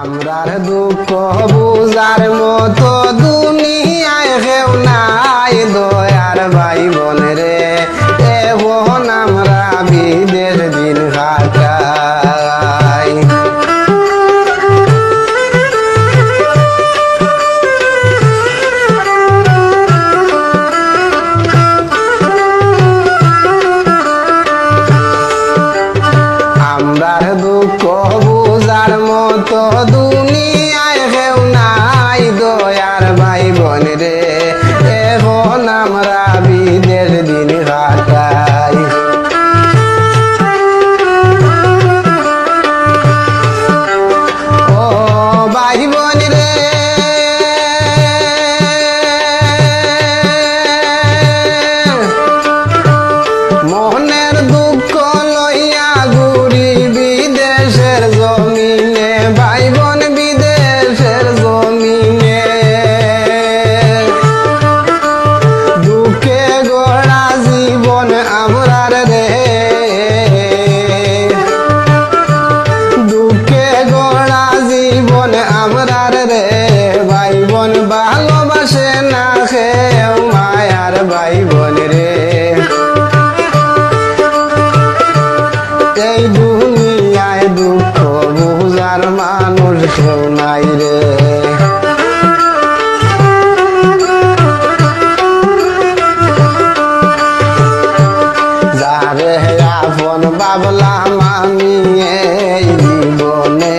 আমরার দুঃখ বুঝার মতো দুনিয়ায় কেউ নাই দয়ার ভাই বোন রে এখন আমরা বিদের দিন কাটাই আমরার দুঃখ বুঝার মতো দুনিয়ায় কেউ নাই দয়ার ভাই বোন রে এখন আমরা বিদের দিন কাটাই ও ভাই বোন রে মনের দুঃখ লইয়া ঘুরি বিদেশের জমিনে ভাই বোন বিদেশের জমিনে দুঃখে গড়া জীবন আমরার রে দুঃখে গড়া জীবন আমরার রে ভাই বোন ভালোবাসে না খেও মায়ার ভাই বোন রে এই দুনিয়ায় দুঃখ বুঝার মানুষ কেউ নাই রে যারে আপন ভাবলাম আমি এই জীবনে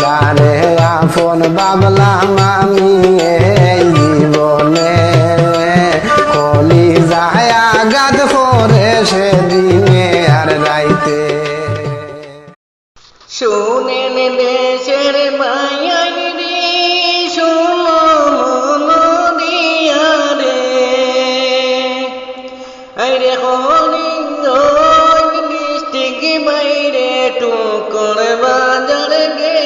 যারে আপন ভাবলাম আমি এই জীবনে কলি যায় আঘাত করে সেদিনে আর রাইতে শুনেন দেশের মায়াই রে শোনো মন দিয়া রে আইরে হরিঙ্গল ডিস্ট্রিক্ট বাইরে টুকর বাজার গে